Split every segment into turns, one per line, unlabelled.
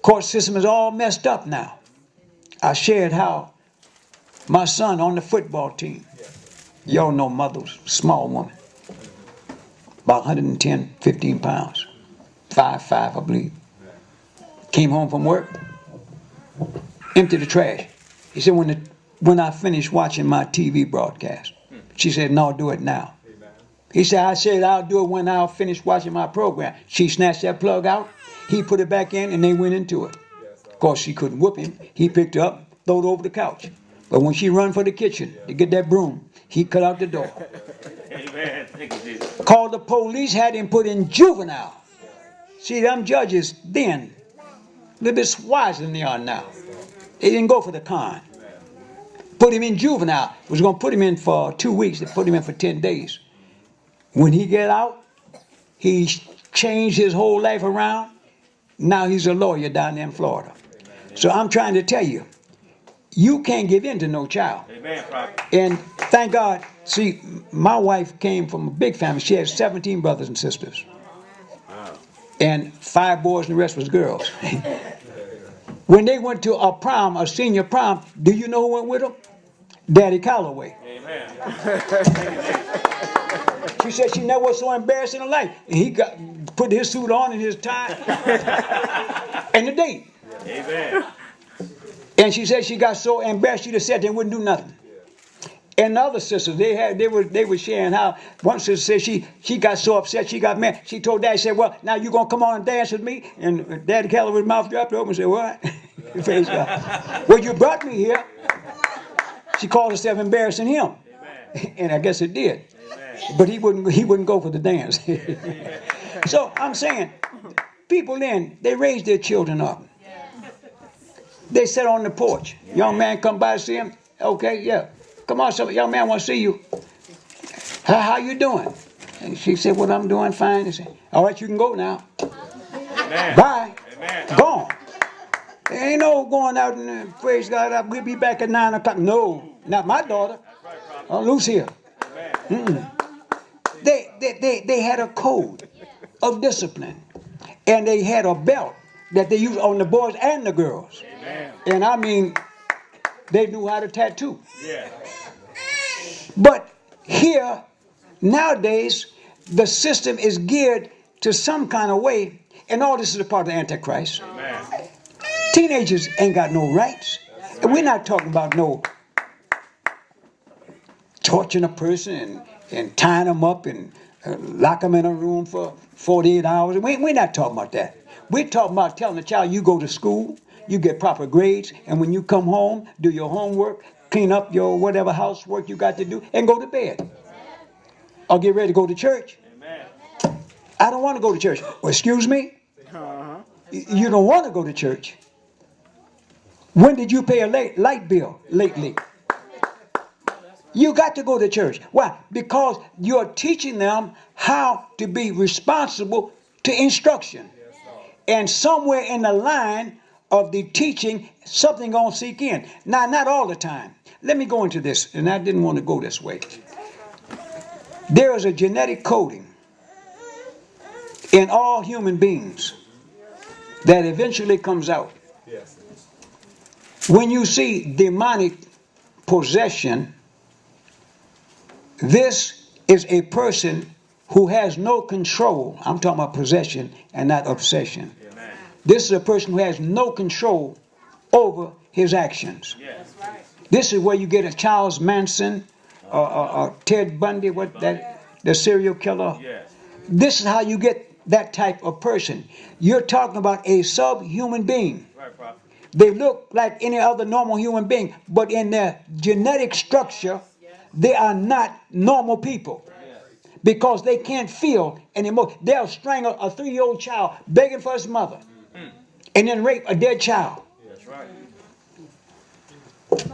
Court system is all messed up now. I shared how my son on the football team, y'all know mother's small woman, about 110, 15 pounds, 5'5", I believe. Came home from work, emptied the trash. He said, when I finished watching my TV broadcast, she said, no, do it now. He said, I said, I'll do it when I'll finish watching my program. She snatched that plug out. He put it back in, and they went into it. Of course, she couldn't whoop him. He picked her up, threw it over the couch. But when she run for the kitchen to get that broom, he cut out the door.
Amen. Thank you, Jesus.
Called the police, had him put in juvenile. See, them judges then, a little bit wiser than they are now. They didn't go for the con. Put him in juvenile. Was going to put him in for 2 weeks. They put him in for 10 days. When he get out, he changed his whole life around. Now he's a lawyer down there in Florida. So I'm trying to tell you, you can't give in to no child.
Amen, prophet.
And thank God, see, my wife came from a big family. She had 17 brothers and sisters.
Wow.
And 5 boys and the rest was girls. When they went to a prom, a senior prom, do you know who went with them? Daddy Calloway.
Amen.
She said she never was so embarrassed in her life. And he put his suit on and his tie and the date.
Amen.
And she said she got so embarrassed she just said they wouldn't do nothing. And the other sisters, they were sharing how one sister said she got so upset she got mad. She told Daddy, said, well, now you gonna come on and dance with me? And Daddy Calloway's mouth dropped open and said, what? Praise God. Well, you brought me here. She called herself embarrassing him.
Amen.
And I guess it did.
Amen.
But he wouldn't go for the dance. So I'm saying, people then, they raise their children up. They sit on the porch. Young man come by to see him. Okay, yeah. Come on, some young man want to see you. How you doing? And she said, well, I'm doing fine. He said, all right, you can go now.
Amen.
Bye.
Amen.
Gone. There ain't no going out and praise God, we'll be back at 9 o'clock. No, not my daughter. Loose here.
Amen.
They had a code of discipline. And they had a belt that they used on the boys and the girls.
Amen.
And I mean, they knew how to tattoo.
Yeah.
But here, nowadays, the system is geared to some kind of way, and all this is a part of the Antichrist.
Amen.
Teenagers ain't got no rights. And we're not talking about no torturing a person and tying them up and lock them in a room for 48 hours. We're not talking about that. We're talking about telling the child, you go to school, you get proper grades, and when you come home, do your homework, clean up your whatever housework you got to do, and go to bed. Or get ready to go to church.
Amen.
I don't want to go to church. Well, excuse me? You don't want to go to church. When did you pay a light bill lately? You got to go to church. Why? Because you're teaching them how to be responsible to instruction. And somewhere in the line of the teaching, something gonna seek in. Now, not all the time. Let me go into this, and I didn't want to go this way. There is a genetic coding in all human beings that eventually comes out. When you see demonic possession, this is a person who has no control. I'm talking about possession and not obsession.
Amen.
This is a person who has no control over his actions.
Yes.
This is where you get a Charles Manson or Ted Bundy, the serial killer.
Yes.
This is how you get that type of person. You're talking about a subhuman being.
Right, prophet.
They look like any other normal human being, but in their genetic structure, they are not normal people. Because they can't feel anymore. They'll strangle a 3-year-old child begging for his mother. And then rape a dead child.
That's right.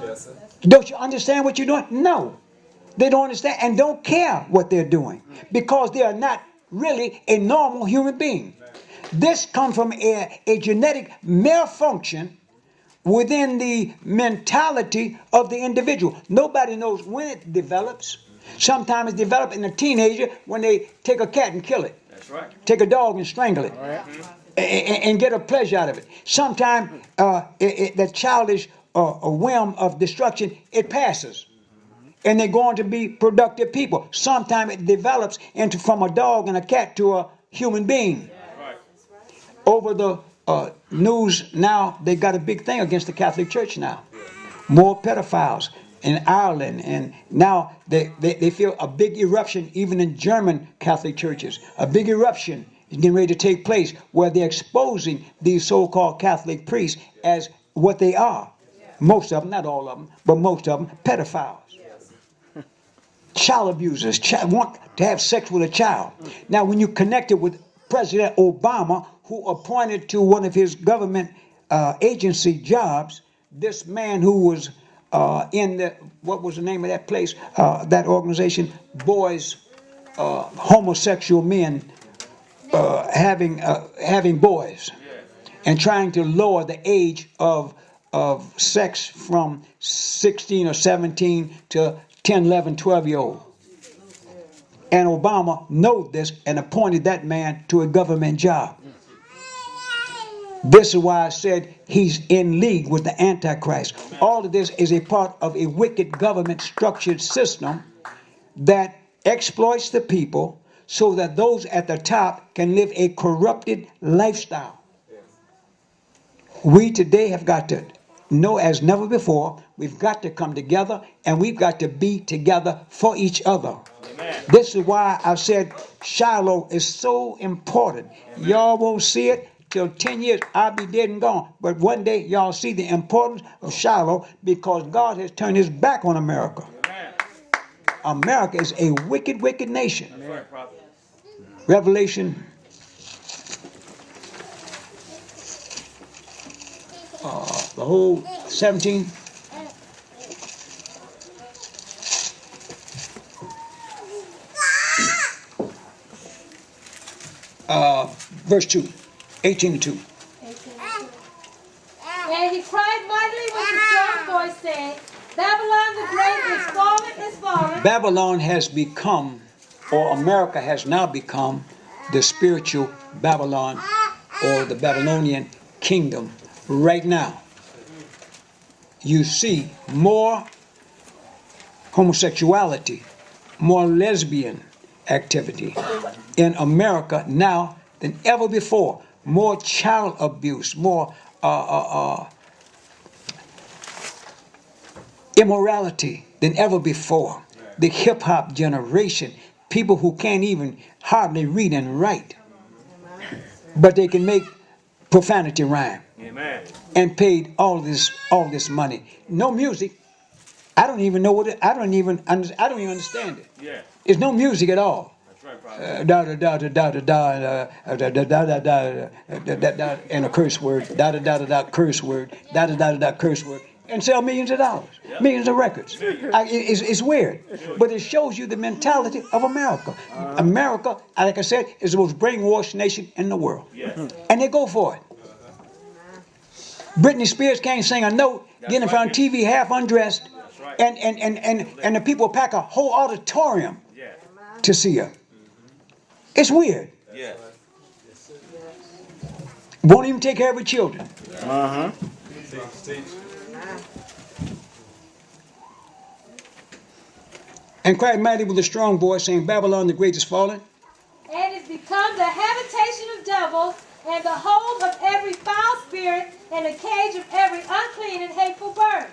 Yes, sir.
Don't you understand what you're doing? No. They don't understand and don't care what they're doing. Because they are not really a normal human being. This comes from a genetic malfunction within the mentality of the individual. Nobody knows when it develops. Sometimes it's developed in a teenager when they take a cat and kill it.
That's right.
Take a dog and strangle it. and get a pleasure out of it. Sometimes that childish a whim of destruction, it passes. And they're going to be productive people. Sometimes it develops into from a dog and a cat to a human being.
Right.
Over the news now, they got a big thing against the Catholic Church now. More pedophiles in Ireland, and now they feel a big eruption even in German Catholic churches. A big eruption is getting ready to take place where they're exposing these so-called Catholic priests as what they are. Most of them, not all of them, but most of them, pedophiles. Child abusers, want to have sex with a child. Now, when you connect it with President Obama, who appointed to one of his government agency jobs, this man who was in the, what was the name of that place, that organization, boys, homosexual men having boys, and trying to lower the age of sex from 16 or 17 to 10, 11, 12-year-old. And Obama knew this and appointed that man to a government job. This is why I said he's in league with the Antichrist. All of this is a part of a wicked government structured system that exploits the people so that those at the top can live a corrupted lifestyle. We today have got to know as never before, we've got to come together and we've got to be together for each other. Amen. This is why I've said Shiloh is so important. Amen. Y'all won't see it till 10 years. I'll be dead and gone. But one day y'all see the importance of Shiloh because God has turned his back on America. Amen. America is a wicked, wicked nation. That's right, Prophet. Revelation the whole 17. Verse 2, 18 to 2.
And he cried mightily with a strong voice, saying, Babylon the great is fallen, is fallen.
Babylon has become, or America has now become, the spiritual Babylon, or the Babylonian kingdom. Right now, you see more homosexuality, more lesbian activity in America now than ever before. More child abuse, more immorality than ever before. The hip-hop generation, people who can't even hardly read and write, but they can make profanity rhyme. Amen. And paid all this money. No music. I don't even know what it. I don't even understand it. Yeah. It's no music at all. That's right, Prophet. Da da da da da da da da da da and a curse word. Da da da da da curse word. Da da da da da curse word. And sell millions of dollars, millions of records. It's weird, but it shows you the mentality of America. America, like I said, is the most brainwashed nation in the world, and they go for it. Britney Spears can't sing a note, get in front of TV half undressed, and the people pack a whole auditorium to see her. It's weird. Won't even take care of her children. And cried mighty with a strong voice, saying, Babylon the great is fallen.
And is become the habitation of devils, and the hold of every foul spirit, and the cage of every unclean and hateful bird.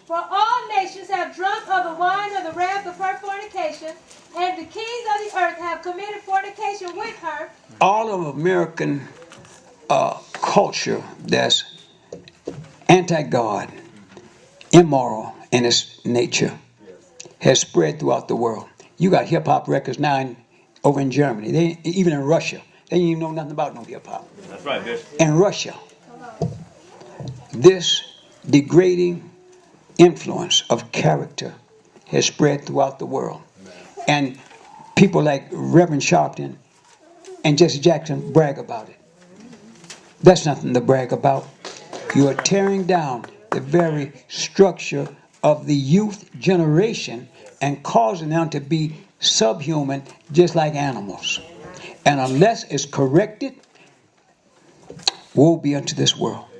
For all nations have drunk of the wine of the wrath of her fornication, and the kings of the earth have committed fornication with her.
All of American culture that's anti-God, immoral in its nature, has spread throughout the world. You got hip-hop records now over in Germany, even in Russia. They didn't even know nothing about no hip-hop. That's right, Bishop. In Russia, this degrading influence of character has spread throughout the world. And people like Reverend Sharpton and Jesse Jackson brag about it. That's nothing to brag about. You are tearing down the very structure of the youth generation and causing them to be subhuman just like animals. And unless it's corrected, Woe be unto this world.